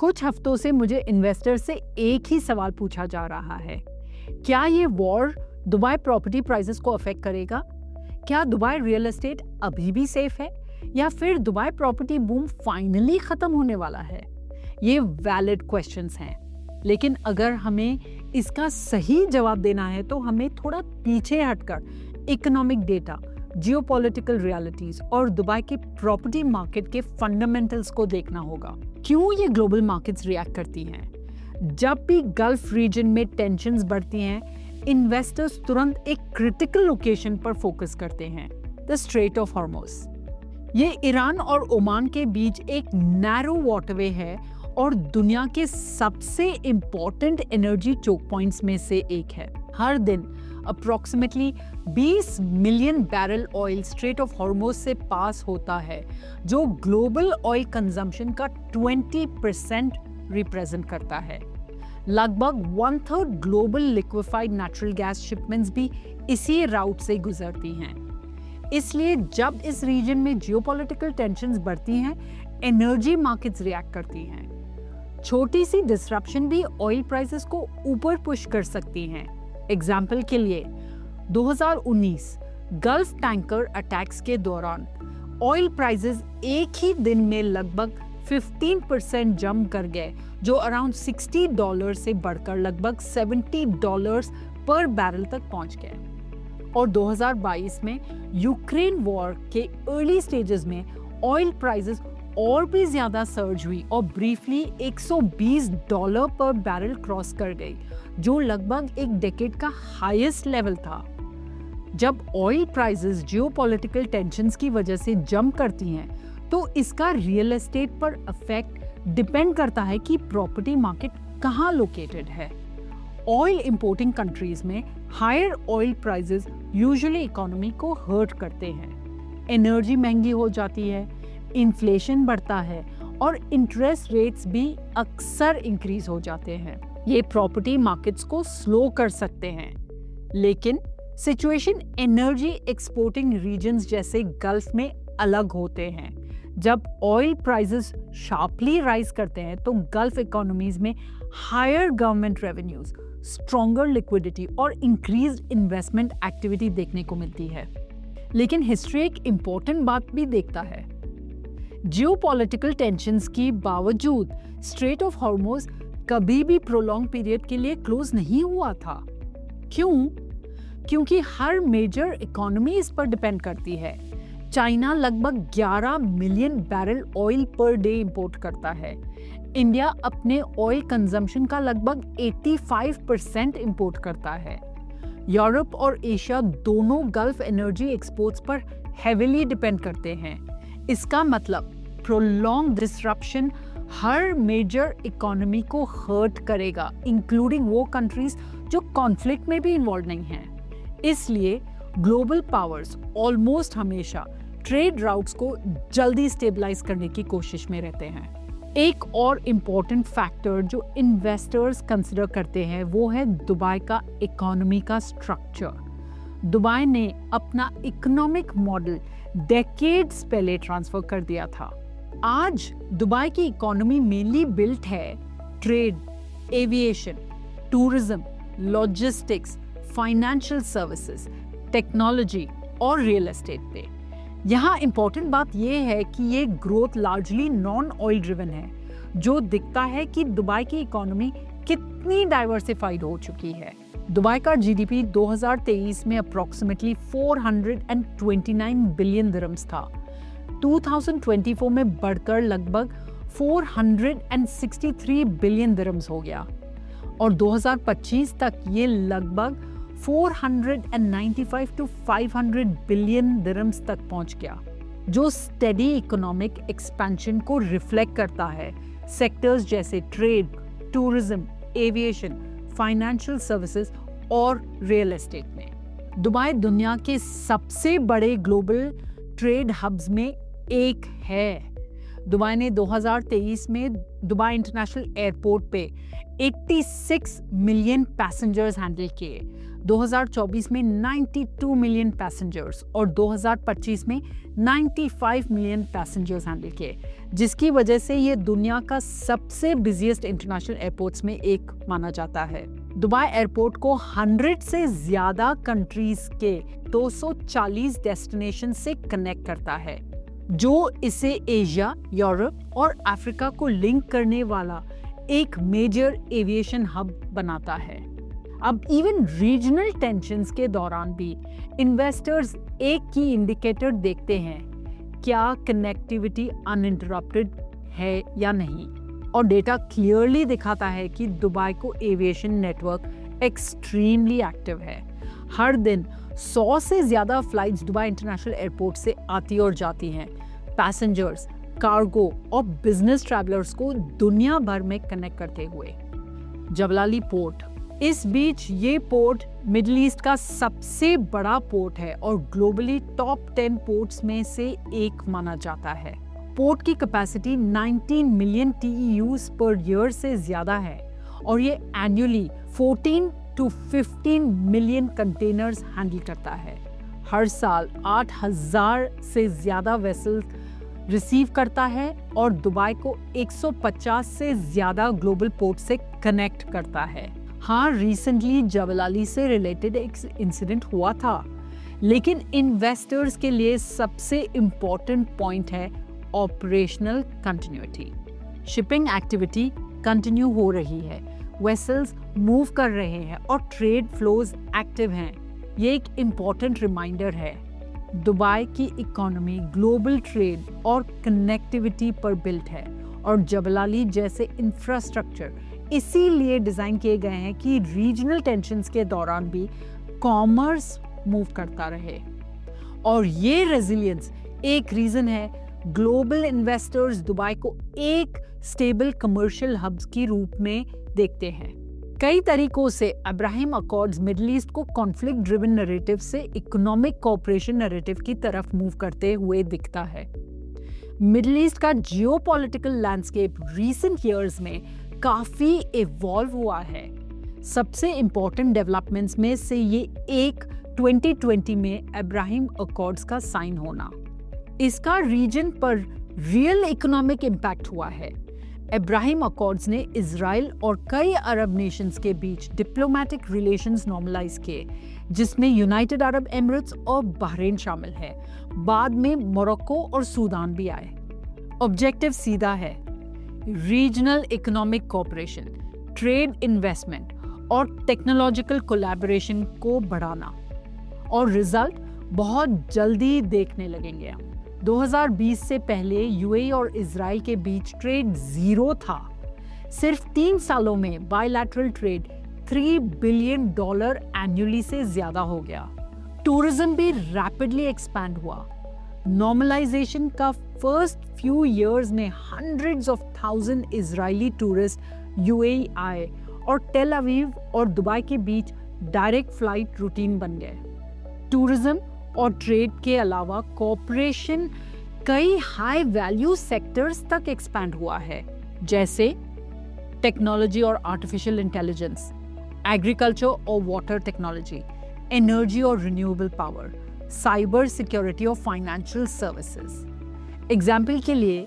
कुछ हफ्तों से मुझे इन्वेस्टर से एक ही सवाल पूछा जा रहा है, क्या ये वॉर दुबई प्रॉपर्टी प्राइसेस को अफेक्ट करेगा? क्या दुबई रियल एस्टेट अभी भी सेफ है या फिर दुबई प्रॉपर्टी बूम फाइनली खत्म होने वाला है? ये वैलिड क्वेश्चंस हैं, लेकिन अगर हमें इसका सही जवाब देना है तो हमें थोड़ा पीछे हटकर इकोनॉमिक डेटा, जियोपॉलिटिकल रियलिटीज और दुबई के प्रॉपर्टी मार्केट के फंडामेंटल्स को देखना होगा। क्यों ये ग्लोबल मार्केट्स रिएक्ट करती हैं? जब भी गल्फ रीजन में टेंशन्स बढ़ती हैं, इन्वेस्टर्स तुरंत एक क्रिटिकल लोकेशन पर फोकस करते हैं, द स्ट्रेट ऑफ हॉर्मुज। ये ईरान और ओमान के बीच एक नैरो वाटरवे है और दुनिया के सबसे इंपॉर्टेंट एनर्जी चोक पॉइंट्स में से एक है। हर दिन approximately 20 million barrel oil straight of Hormuz से पास होता है, जो ग्लोबल ऑयल कंजम्पशन का 20% रिप्रेजेंट करता है। लगभग 1/3 global liquefied natural gas shipments भी इसी राउट से गुजरती हैं। इसलिए जब इस रीजन में जियोपॉलिटिकल टेंशन्स बढ़ती हैं, एनर्जी मार्केट्स रिएक्ट करती हैं। छोटी सी डिसरप्शन भी ऑयल प्राइसेस को ऊपर पुश कर सकती हैं। एग्जाम्पल के लिए 2019 गल्फ टैंकर अटैक्स के दौरान ऑयल प्राइसेस एक ही दिन में लगभग 15% जंप कर गए, जो अराउंड $60 से बढ़कर लगभग $70 पर बैरल तक पहुंच गए। और 2022 में यूक्रेन वॉर के अर्ली स्टेजेस में ऑयल प्राइसेस और भी ज्यादा सर्ज हुई और ब्रीफली $120 पर बैरल क्रॉस कर गई, जो लगभग एक डेकेड का हाईएस्ट लेवल था। जब ऑयल प्राइसेस जियोपॉलिटिकल टेंशन्स की वजह से जंप करती हैं, तो इसका रियल एस्टेट पर इफेक्ट डिपेंड करता है कि प्रॉपर्टी मार्केट कहाँ लोकेटेड है। ऑयल इंपोर्टिंग कंट्रीज में higher oil prices usually economy को हर्ट करते हैं। एनर्जी महंगी हो जाती है, इन्फ्लेशन बढ़ता है और इंटरेस्ट रेट्स भी अक्सर इंक्रीज हो जाते हैं। ये प्रॉपर्टी मार्केट्स को स्लो कर सकते हैं। लेकिन सिचुएशन एनर्जी एक्सपोर्टिंग रीजन्स जैसे गल्फ में अलग होते हैं। जब ऑयल प्राइसेस शार्पली राइज करते हैं तो गल्फ इकोनॉमीज में higher government revenues, stronger liquidity और इंक्रीज्ड इन्वेस्टमेंट एक्टिविटी देखने को मिलती है। लेकिन हिस्ट्री एक इम्पोर्टेंट बात भी देखता है। जियोपॉलिटिकल टेंशन्स की बावजूद स्ट्रेट ऑफ हॉर्मुज कभी भी प्रोलॉन्ग पीरियड के लिए क्लोज नहीं हुआ था। क्यों? क्योंकि हर मेजर इकोनॉमी इस पर डिपेंड करती है। चाइना लगभग 11 million barrel oil per day import करता है। इंडिया अपने ऑयल कंजम्पशन का लगभग 85% इंपोर्ट करता है। यूरोप और एशिया दोनों गल्फ एनर्जी एक्सपोर्ट्स पर हेविली डिपेंड करते हैं। इसका मतलब प्रोलॉन्ग डिसरप्शन हर मेजर इकोनॉमी को हर्ट करेगा, इंक्लूडिंग वो कंट्रीज जो कॉन्फ्लिक्ट में भी इन्वॉल्व नहीं हैं। इसलिए ग्लोबल पावर्स ऑलमोस्ट हमेशा ट्रेड राउट्स को जल्दी स्टेबलाइज करने की कोशिश में रहते हैं। एक और इम्पोर्टेंट फैक्टर जो इन्वेस्टर्स कंसिडर करते हैं वो है दुबई का इकोनॉमी का स्ट्रक्चर। दुबई ने अपना इकोनॉमिक मॉडल डेकेड्स पहले ट्रांसफर कर दिया था। आज दुबई की इकोनॉमी मेनली बिल्ट है trade, aviation, tourism, logistics, financial services, technology और रियल एस्टेट पे। यहाँ इंपॉर्टेंट बात यह है कि ये growth largely non oil driven है, जो दिखता है कि दुबई की इकोनॉमी कितनी डाइवर्सिफाइड हो चुकी है। दुबई का जीडीपी 2023 में अप्रोक्सीमेटली 429 बिलियन दिरहम्स था। 2024 में बढ़कर लगभग 463 बिलियन दिरहम्स हो गया और 2025 तक ये लगभग 495 to 500 बिलियन दिरहम्स तक पहुंच गया, जो स्टेडी इकोनॉमिक एक्सपेंशन को रिफ्लेक्ट करता है सेक्टर्स जैसे trade, tourism, aviation, financial services और रियल एस्टेट में। दुबई दुनिया के सबसे बड़े ग्लोबल ट्रेड हब्स में एक है। दुबई ने 2023 में दुबई इंटरनेशनल एयरपोर्ट पे 86 मिलियन पैसेंजर्स हैंडल किए, 2024 में 92 मिलियन पैसेंजर्स और 2025 में 95 मिलियन पैसेंजर्स हैंडल किए, जिसकी वजह से ये दुनिया का सबसे बिजिएस्ट इंटरनेशनल एयरपोर्ट्स में एक माना जाता है। दुबई एयरपोर्ट को 100 से ज़्यादा कंट्रीज के 240 डेस्टिनेशन से कनेक्ट करता है, जो इसे एशिया, यूरोप और अफ्रीका को लिंक करने वाला एक मेजर एविएशन हब बनाता है। अब इवन रीजनल टेंशन्स के दौरान भी इन्वेस्टर्स एक की इंडिकेटर देखते हैं, क्या कनेक्टिविटी अनइंटरप्टेड है या नहीं, और डेटा क्लियरली दिखाता है कि दुबई को एविएशन नेटवर्क एक्सट्रीमली एक्टिव है। हर दिन 100 से ज़्यादा फ्लाइट्स दुबई इंटरनेशनल एयरपोर्ट से आती और जाती हैं, पैसेंजर्स, कार्गो और बिजनेस ट्रैवलर्स को दुनिया भर में कनेक्ट करते हुए। जबलाली पोर्ट, इस बीच ये पोर्ट मिडिल ईस्ट का सबसे बड़ा पोर्ट है और ग्लोबली टॉप 10 पोर्ट्स में से एक माना जाता है। पोर्ट की capacity 19 million TEUs per year से ज्यादा है और ये annually 14 to 15 million containers handle करता है। हर साल 8,000 से ज्यादा वेसल्स रिसीव करता है और दुबई को 150 से ज्यादा ग्लोबल पोर्ट से कनेक्ट करता है। हाँ, रिसेंटली जबलाली से रिलेटेड एक इंसिडेंट हुआ था, लेकिन इन्वेस्टर्स के लिए सबसे इम्पोर्टेंट पॉइंट है operational continuity. Shipping activity continue हो रही है, वेसल्स मूव कर रहे हैं और ट्रेड फ्लोज एक्टिव हैं। ये एक इम्पोर्टेंट रिमाइंडर है, दुबई की इकोनॉमी ग्लोबल ट्रेड और कनेक्टिविटी पर बिल्ट है और जबलाली जैसे इंफ्रास्ट्रक्चर इसीलिए डिजाइन किए गए हैं कि रीजनल टेंशन्स के दौरान भी कॉमर्स मूव करता रहे। और ये रेजिलियंस एक रीजन है ग्लोबल इन्वेस्टर्स दुबई को एक स्टेबल कमर्शियल हब्स के रूप में देखते हैं। कई तरीकों से अब्राहम अकॉर्ड्स मिडिल ईस्ट को कॉन्फ्लिक्ट ड्रिवन नैरेटिव से इकोनॉमिक कोऑपरेशन नैरेटिव की तरफ मूव करते हुए दिखता है। मिडिल ईस्ट का जियोपॉलिटिकल लैंडस्केप रीसेंट ईयर्स में काफी इवॉल्व हुआ है। सबसे इंपॉर्टेंट डेवलपमेंट्स में से ये एक 2020 में अब्राहम अकॉर्ड्स का साइन होना। इसका रीजन पर रियल इकोनॉमिक इम्पैक्ट हुआ है। अब्राहम अकॉर्ड्स ने इजराइल और कई अरब नेशंस के बीच डिप्लोमेटिक रिलेशंस नॉर्मलाइज किए, जिसमें यूनाइटेड अरब एमिरेट्स और बहरीन शामिल है। बाद में मोरक्को और सूडान भी आए। ऑब्जेक्टिव सीधा है, regional economic cooperation, trade, investment और टेक्नोलॉजिकल कोलैबोरेशन को बढ़ाना, और रिजल्ट बहुत जल्दी देखने लगेंगे। 2020 से पहले यूएई और इजराइल के बीच ट्रेड जीरो था। सिर्फ 3 सालों में बायलैटरल ट्रेड $3 बिलियन एनुअली से ज्यादा हो गया। टूरिज्म भी रैपिडली एक्सपैंड हुआ। नॉर्मलाइजेशन का फर्स्ट फ्यू इयर्स में hundreds of thousand Israeli tourist UAE आए और टेल अवीव और दुबई के बीच डायरेक्ट फ्लाइट रूटीन बन गए। टूरिज्म और ट्रेड के अलावा कॉर्पोरेशन कई हाई वैल्यू सेक्टर्स तक एक्सपैंड हुआ है, जैसे टेक्नोलॉजी और आर्टिफिशियल इंटेलिजेंस, एग्रीकल्चर और वाटर टेक्नोलॉजी, एनर्जी और रिन्यूएबल पावर, साइबर सिक्योरिटी और फाइनेंशियल सर्विसेज। एग्जाम्पल के लिए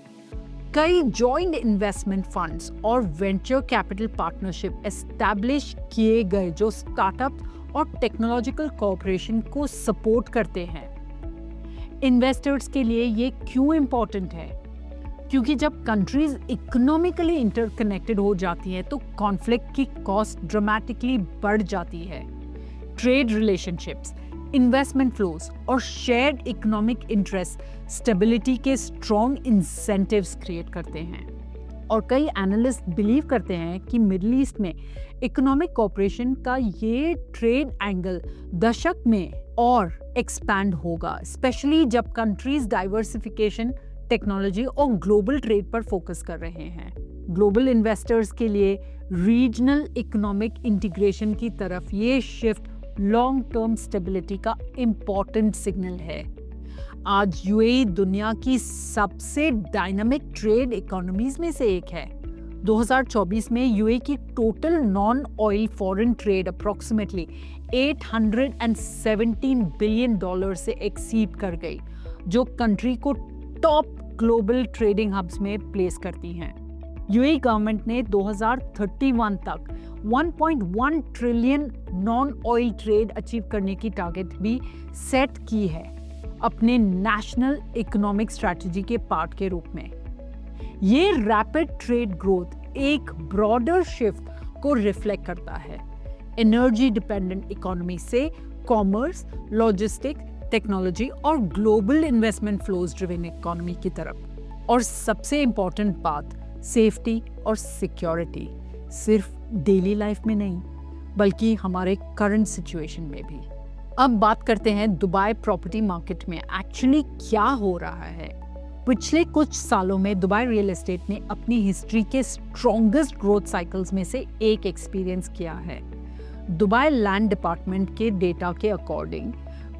कई जॉइंट इन्वेस्टमेंट फंड्स और वेंचर कैपिटल पार्टनरशिप एस्टैब्लिश किए गए जो स्टार्टअप और टेक्नोलॉजिकल कोऑपरेशन को सपोर्ट करते हैं। इन्वेस्टर्स के लिए ये क्यों इंपॉर्टेंट है? क्योंकि जब कंट्रीज इकोनॉमिकली इंटरकनेक्टेड हो जाती हैं तो कॉन्फ्लिक्ट की कॉस्ट ड्रामेटिकली बढ़ जाती है। ट्रेड रिलेशनशिप्स, इन्वेस्टमेंट फ्लोज और शेयर्ड इकोनॉमिक इंटरेस्ट स्टेबिलिटी के स्ट्रॉन्ग इंसेंटिव्स क्रिएट करते हैं। और कई एनालिस्ट बिलीव करते हैं कि मिडिल ईस्ट में इकोनॉमिक कोऑपरेशन का ये ट्रेड एंगल दशक में और एक्सपैंड होगा, स्पेशली जब कंट्रीज डाइवर्सिफिकेशन, टेक्नोलॉजी और ग्लोबल ट्रेड पर फोकस कर रहे हैं। ग्लोबल इन्वेस्टर्स के लिए रीजनल इकोनॉमिक इंटीग्रेशन की तरफ ये शिफ्ट लॉन्ग टर्म स्टेबिलिटी का इम्पॉर्टेंट सिग्नल है। आज यूएई दुनिया की सबसे डायनामिक ट्रेड इकोनॉमीज में से एक है। 2024 में यूएई की total non oil foreign trade approximately $817 billion से एक्सीड कर गई, जो कंट्री को टॉप ग्लोबल ट्रेडिंग हब्स में प्लेस करती हैं। यूएई गवर्नमेंट ने 2031 तक 1.1 trillion non oil trade achieve करने की टारगेट भी सेट की है अपने नेशनल इकोनॉमिक स्ट्रैटेजी के पार्ट के रूप में। ये रैपिड ट्रेड ग्रोथ एक ब्रॉडर शिफ्ट को रिफ्लेक्ट करता है एनर्जी डिपेंडेंट इकोनॉमी से कॉमर्स, लॉजिस्टिक, टेक्नोलॉजी और global investment flows driven economy की तरफ। और सबसे इंपॉर्टेंट बात, सेफ्टी और सिक्योरिटी सिर्फ डेली लाइफ में नहीं बल्कि हमारे करंट सिचुएशन में भी। अब बात करते हैं दुबई प्रॉपर्टी मार्केट में एक्चुअली क्या हो रहा है। पिछले कुछ सालों में दुबई रियल एस्टेट ने अपनी हिस्ट्री के स्ट्रॉन्गेस्ट ग्रोथ साइकिल्स में से एक एक्सपीरियंस किया है। दुबई लैंड डिपार्टमेंट के डेटा के अकॉर्डिंग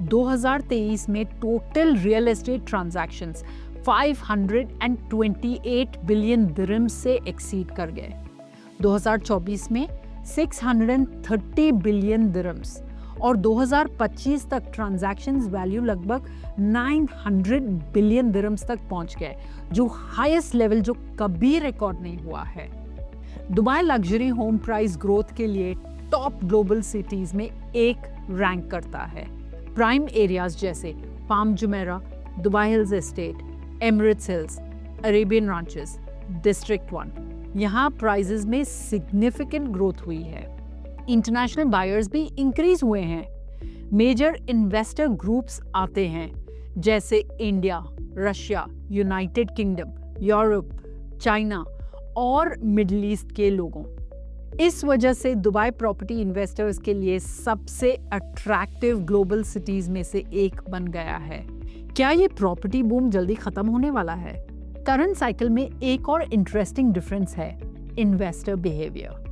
2023 में total real estate transactions 528 billion dirham से एक्सीड कर गए। 2024 में 630 बिलियन दिरहम्स और 2025 तक ट्रांजैक्शंस वैल्यू लगभग 900 बिलियन दिरहम्स तक पहुंच गए, जो हाईएस्ट लेवल जो कभी रिकॉर्ड नहीं हुआ है। Dubai luxury home price growth के लिए टॉप ग्लोबल सिटीज में एक रैंक करता है। प्राइम एरियाज जैसे Palm Jumeirah, Dubai Hills Estate, Emirates Hills, Arabian Ranches, district 1, यहाँ प्राइसेस में सिग्निफिकेंट ग्रोथ हुई है। इंटरनेशनल बायर्स भी इंक्रीज हुए हैं। मेजर इन्वेस्टर ग्रुप्स आते हैं जैसे India, Russia, United kingdom, Europe, China और मिडिल ईस्ट के लोगों। इस वजह से दुबई प्रॉपर्टी इन्वेस्टर्स के लिए सबसे अट्रैक्टिव ग्लोबल सिटीज में से एक बन गया है। क्या ये प्रॉपर्टी बूम जल्दी खत्म होने वाला है? करंट साइकिल में एक और इंटरेस्टिंग डिफरेंस है इन्वेस्टर बिहेवियर।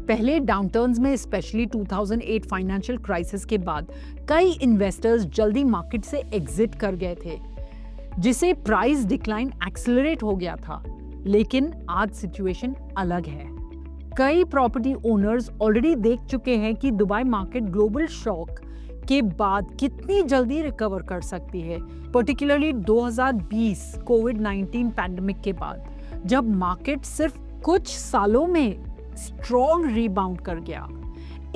पहले डाउनटर्न्स में स्पेशली 2008 फाइनेंशियल क्राइसिस के बाद कई इन्वेस्टर्स जल्दी मार्केट से एग्जिट कर गए थे, जिसे प्राइस डिक्लाइन एक्सेलरेट हो गया था। लेकिन आज सिचुएशन अलग है। कई प्रॉपर्टी ओनर्स ऑलरेडी देख चुके हैं कि दुबई मार्केट ग्लोबल शॉक के बाद कितनी जल्दी रिकवर कर सकती है, पर्टिकुलरली 2020 कोविड-19 पैंडेमिक के बाद, जब मार्केट सिर्फ कुछ सालों में स्ट्रॉन्ग रीबाउंड कर गया।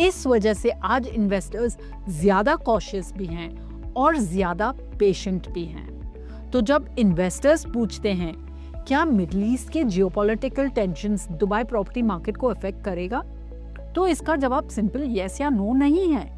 इस वजह से आज इन्वेस्टर्स ज्यादा कॉशियस भी हैं और ज्यादा पेशेंट भी हैं। तो जब इन्वेस्टर्स पूछते हैं क्या मिडिल ईस्ट के geopolitical tensions Dubai property market को अफेक्ट करेगा, तो इसका जवाब सिंपल यस या नो नहीं है।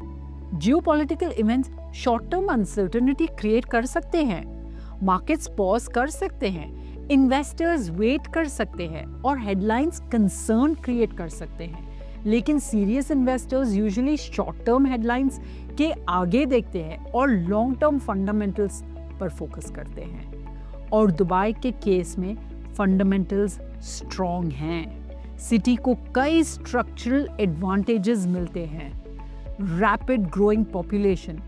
Geopolitical events short term uncertainty create कर सकते हैं, मार्केट्स पॉज कर सकते हैं, इन्वेस्टर्स वेट कर सकते हैं और हेडलाइंस कंसर्न क्रिएट कर सकते हैं। लेकिन serious investors usually short term headlines के आगे देखते हैं और लॉन्ग टर्म फंडामेंटल्स पर फोकस करते हैं। और दुबई के केस में फंडामेंटल्स स्ट्रॉन्ग हैं। सिटी को कई स्ट्रक्चरल एडवांटेजेस मिलते हैं। रैपिड ग्रोइंग पॉपुलेशन,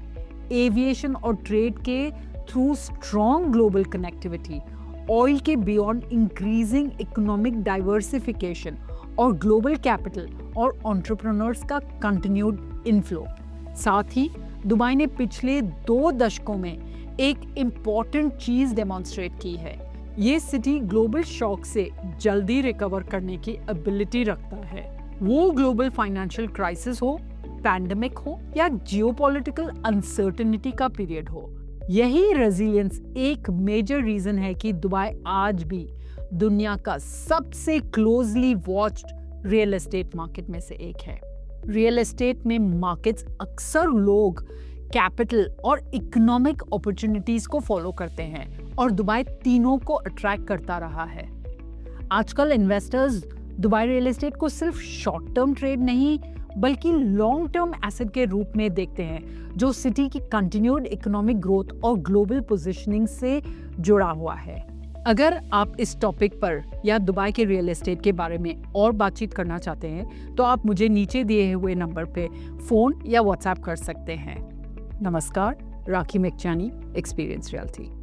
एविएशन और ट्रेड के through strong global connectivity, oil के बियॉन्ड इंक्रीजिंग इकोनॉमिक डाइवर्सिफिकेशन और ग्लोबल कैपिटल और एंटरप्रेन्योर्स का कंटिन्यूड इनफ्लो। साथ ही दुबई ने पिछले 2 दशकों में एक इम्पॉर्टेंट चीज डेमोन्स्ट्रेट की है। ये सिटी ग्लोबल शॉक से जल्दी रिकवर करने की एबिलिटी रखता है, वो ग्लोबल फाइनेंशियल क्राइसिस हो, पैंडेमिक हो या जियोपॉलिटिकल अनसर्टेनिटी का पीरियड हो। यही रेजिलियंस एक मेजर रीजन है कि दुबई आज भी दुनिया का सबसे closely watched real estate market में से एक है। रियल एस्टेट में मार्केट्स अक्सर लोग कैपिटल और इकोनॉमिक अपॉर्चुनिटीज को फॉलो करते हैं और दुबई तीनों को अट्रैक्ट करता रहा है। आजकल इन्वेस्टर्स दुबई रियल एस्टेट को सिर्फ शॉर्ट टर्म ट्रेड नहीं बल्कि लॉन्ग टर्म एसेट के रूप में देखते हैं, जो सिटी की कंटिन्यूड इकोनॉमिक ग्रोथ और ग्लोबल पोजीशनिंग से जुड़ा हुआ है। अगर आप इस टॉपिक पर या दुबई के रियल एस्टेट के बारे में और बातचीत करना चाहते हैं तो आप मुझे नीचे दिए हुए नंबर पे फ़ोन या व्हाट्सएप कर सकते हैं। नमस्कार, राखी मेकचानी, एक्सपीरियंस रियल्टी।